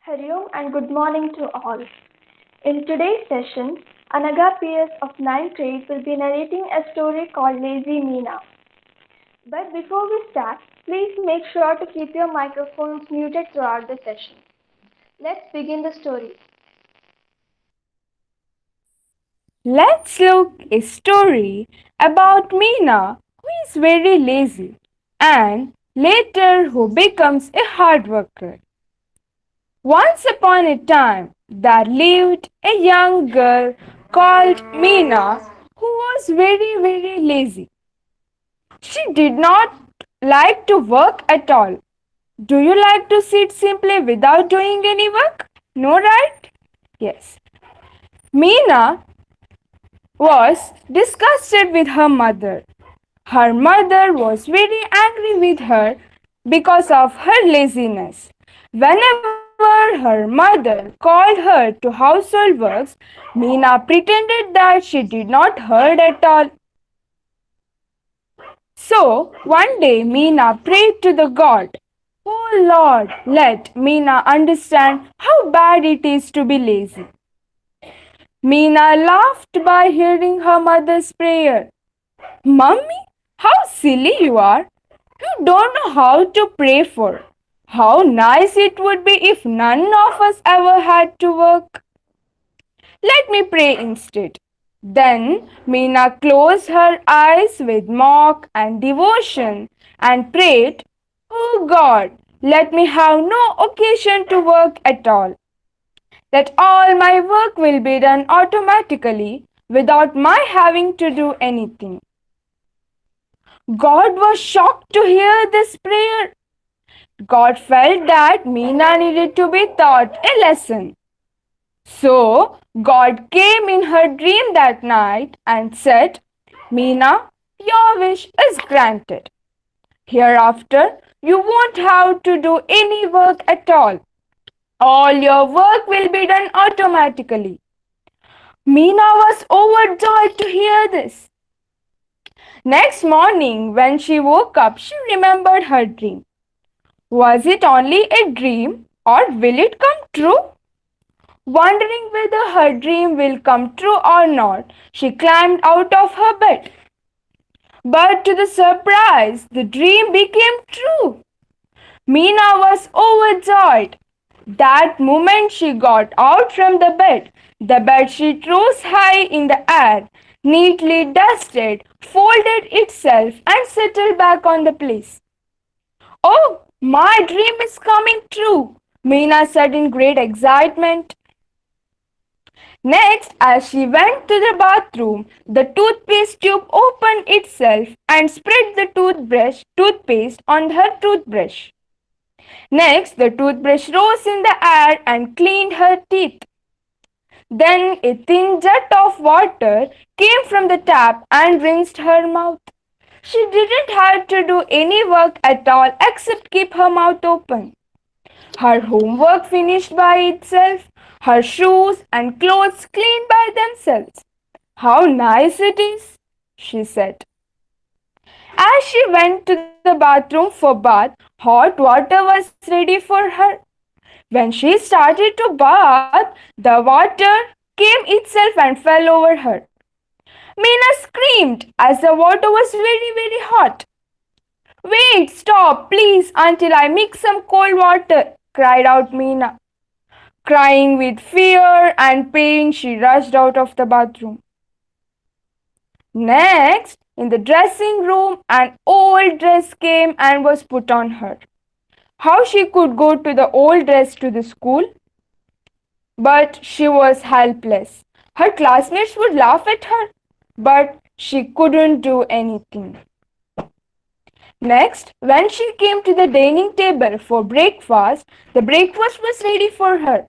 Hariom and good morning to all. In today's session, Anagha PS of 9th grade will be narrating a story called Lazy Meena. But before we start, please make sure to keep your microphones muted throughout the session. Let's begin the story. Let's look a story about Meena, who is very lazy and later who becomes a hard worker. Once upon a time, there lived a young girl called Meena who was very lazy. She did not like to work at all. Do you like to sit simply without doing any work? No, right? Yes. Meena was disgusted with her mother. Her mother was very angry with her because of her laziness. Whenever her mother called her to household works, Meena pretended that she did not heard at all. So one day Meena prayed to the God, "Oh Lord, let Meena understand how bad it is to be lazy." Meena laughed by hearing her mother's prayer. Mummy, how silly you are! You don't know how to pray for. How nice it would be if none of us ever had to work. Let me pray instead. Then Meena closed her eyes with mock and devotion and prayed, "Oh God, let me have no occasion to work at all. That all my work will be done automatically without my having to do anything." God was shocked to hear this prayer. God felt that Meena needed to be taught a lesson. So God came in her dream that night and said, "Meena, your wish is granted. Hereafter, you won't have to do any work at all. All your work will be done automatically." Meena was overjoyed to hear this. Next morning, when she woke up, she remembered her dream. Was it only a dream or will it come true? Wondering whether her dream will come true or not, she climbed out of her bed. But to the surprise, the dream became true. Meena was overjoyed. That moment she got out from the bedsheet rose high in the air, neatly dusted, folded itself, and settled back on the place. "Oh, my dream is coming true," Meena said in great excitement. Next, as she went to the bathroom, the toothpaste tube opened itself and spread the toothpaste on her toothbrush. Next, the toothbrush rose in the air and cleaned her teeth. Then a thin jet of water came from the tap and rinsed her mouth. She didn't have to do any work at all except keep her mouth open. Her homework finished by itself, her shoes and clothes cleaned by themselves. "How nice it is," she said. As she went to the bathroom for bath, hot water was ready for her. When she started to bath, the water came itself and fell over her. Meena screamed as the water was very hot. "Wait, stop, please, until I mix some cold water," cried out Meena. Crying with fear and pain, she rushed out of the bathroom. Next, in the dressing room, an old dress came and was put on her. How she could go to the old dress to the school? But she was helpless. Her classmates would laugh at her, but she couldn't do anything. Next, when she came to the dining table for breakfast, the breakfast was ready for her.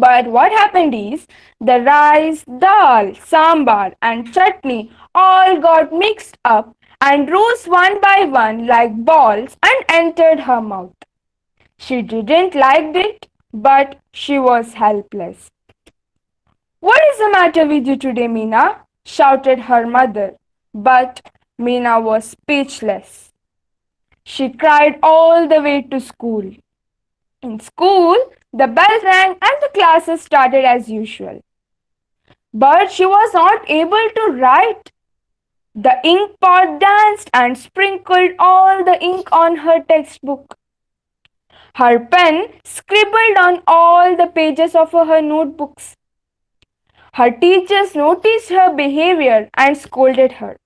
But what happened is the rice, dal, sambar, and chutney all got mixed up and rose one by one like balls and entered her mouth. She didn't like it, but she was helpless. "What is the matter with you today, Meena?" shouted her mother. But Meena was speechless. She cried all the way to school. In school, The bell rang and the classes started as usual. But she was not able to write. The ink pot danced and sprinkled all the ink on her textbook. Her pen scribbled on all the pages of her notebooks. Her teachers noticed her behavior and scolded her.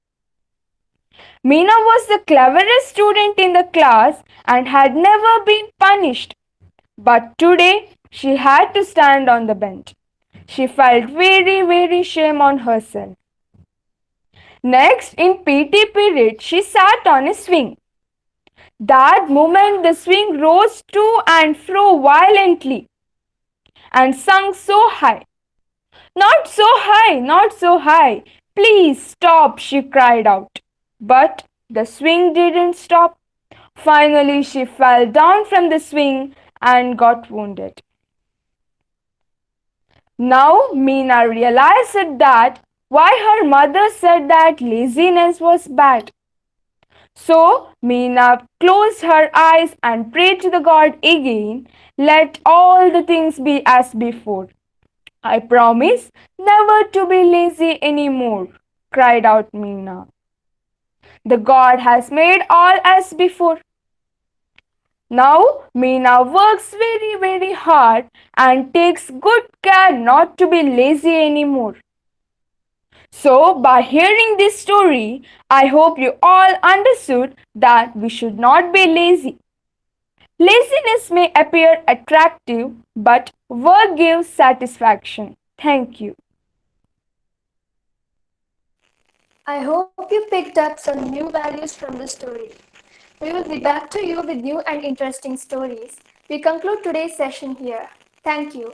Meena was the cleverest student in the class and had never been punished. But today she had to stand on the bench. She felt very shame on herself. Next, in PT period, she sat on a swing. That moment the swing rose to and fro violently and sung so high. Not so high, not so high. Please stop, she cried out. But the swing didn't stop. Finally, she fell down from the swing and got wounded. Now Meena realized that why her mother said that laziness was bad. So Meena closed her eyes and prayed to the God again. Let all the things be as before. I promise never to be lazy anymore, cried out Meena. The God has made all as before. Now Meena works very hard and takes good care not to be lazy anymore. So, by hearing this story, I hope you all understood that we should not be lazy. Laziness may appear attractive, but work gives satisfaction. Thank you. I hope you picked up some new values from the story. We will be back to you with new and interesting stories. We conclude today's session here. Thank you.